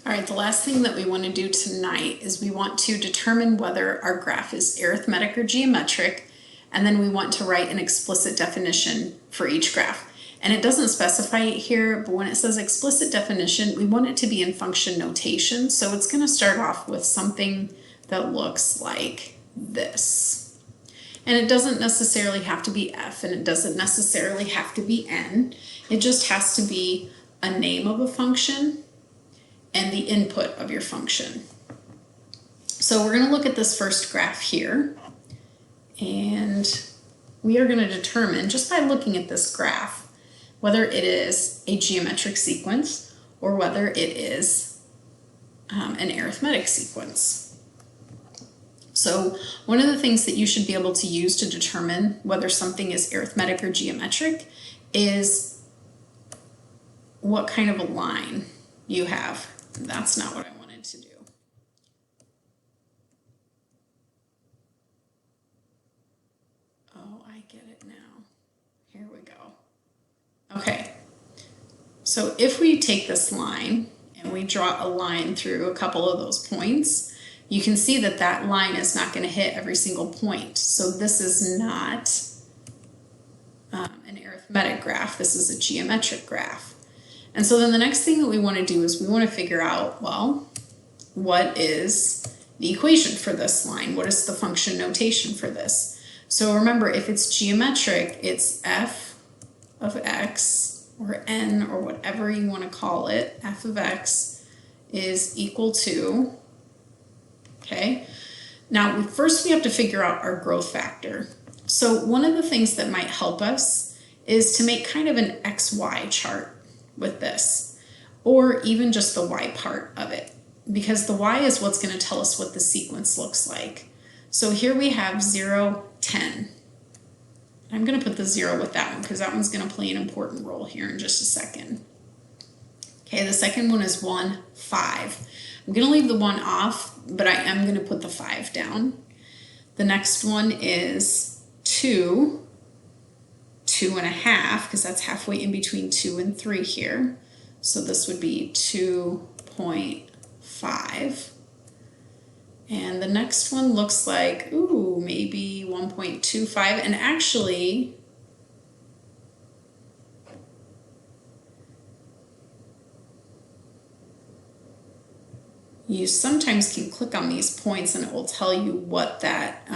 All right, the last thing that we want to do tonight is we want to determine whether our graph is arithmetic or geometric, and then we want to write an explicit definition for each graph. And it doesn't specify it here, but when it says explicit definition, we want it to be in function notation. So it's going to start off with something that looks like this. And it doesn't necessarily have to be f, and it doesn't necessarily have to be n. It just has to be a name of a function and the input of your function. So we're going to look at this first graph here, and we are going to determine just by looking at this graph whether it is a geometric sequence or whether it is an arithmetic sequence. So one of the things that you should be able to use to determine whether something is arithmetic or geometric is what kind of a line you have. That's not what I wanted to do. Oh, I get it now. Here we go. Okay, so if we take this line and we draw a line through a couple of those points, you can see that that line is not going to hit every single point. So this is not an arithmetic graph. This is a geometric graph. And so then the next thing that we want to do is we want to figure out, well, what is the equation for this line? What is the function notation for this? So remember, if it's geometric, it's f of x, or n, or whatever you want to call it, f of x is equal to, okay? Now, first we have to figure out our growth factor. So one of the things that might help us is to make kind of an xy chart with this, or even just the y part of it, because the y is what's going to tell us what the sequence looks like. So here we have 0, 10. I'm going to put the 0 with that one because that one's going to play an important role here in just a second. Okay, the second one is 1, 5. I'm going to leave the 1 off, but I am going to put the 5 down. The next one is 2, 2.5, because that's halfway in between 2 and 3 here. So this would be 2.5. And the next one looks like, ooh, maybe 1.25. And actually, you sometimes can click on these points and it will tell you what that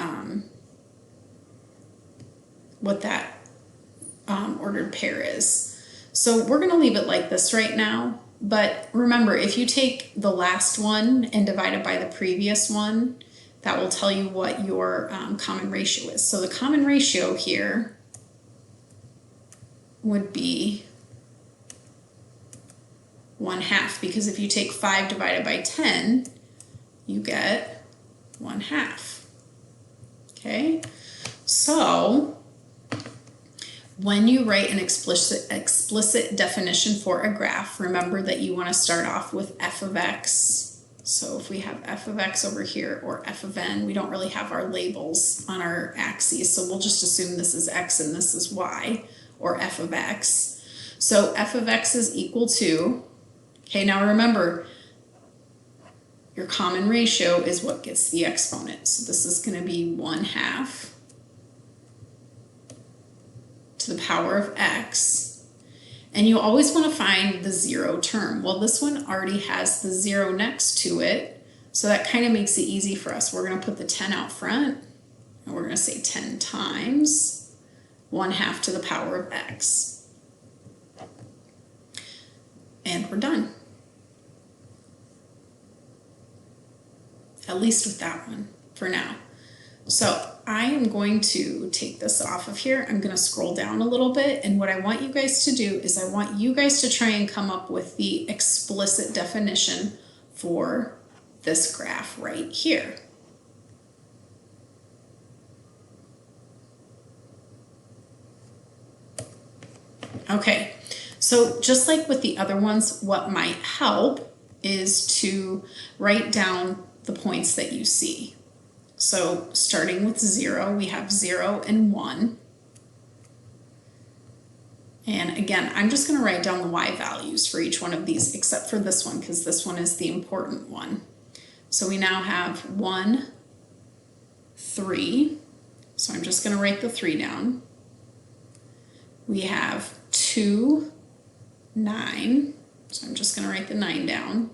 ordered pair is. So we're going to leave it like this right now. But remember, if you take the last one and divide it by the previous one, that will tell you what your common ratio is. So the common ratio here would be 1/2, because if you take 5 divided by 10, you get 1/2. Okay, so when you write an explicit definition for a graph, remember that you want to start off with f of x. So if we have f of x over here or f of n, we don't really have our labels on our axes, so we'll just assume this is x and this is y, or f of x. So f of x is equal to, okay, now remember, your common ratio is what gets the exponent. So this is going to be 1/2 to the power of x, and you always want to find the 0 term. Well, this one already has the 0 next to it, so that kind of makes it easy for us. We're going to put the 10 out front, and we're going to say 10 times 1/2 to the power of x, and we're done. At least with that one for now. So I am going to take this off of here. I'm going to scroll down a little bit, and what I want you guys to do is I want you guys to try and come up with the explicit definition for this graph right here. Okay, so just like with the other ones, what might help is to write down the points that you see. So starting with 0, we have 0 and 1. And again, I'm just going to write down the y values for each one of these, except for this one, because this one is the important one. So we now have 1, 3. So I'm just going to write the 3 down. We have 2, 9. So I'm just going to write the 9 down.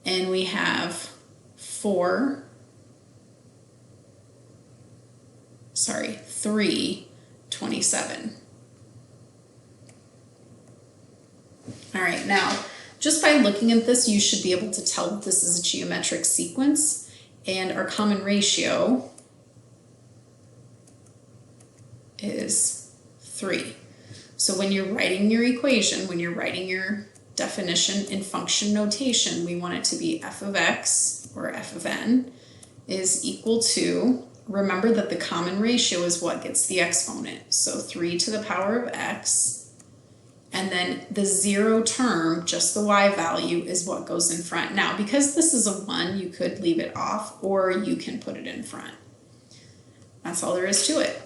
And we have 3, 27. All right, now, just by looking at this, you should be able to tell that this is a geometric sequence, and our common ratio is 3. So when you're writing your equation, when you're writing your definition in function notation, we want it to be f of x, or f of n, is equal to, remember that the common ratio is what gets the exponent, so 3 to the power of x, and then the 0 term, just the y value, is what goes in front. Now, because this is a 1, you could leave it off, or you can put it in front. That's all there is to it.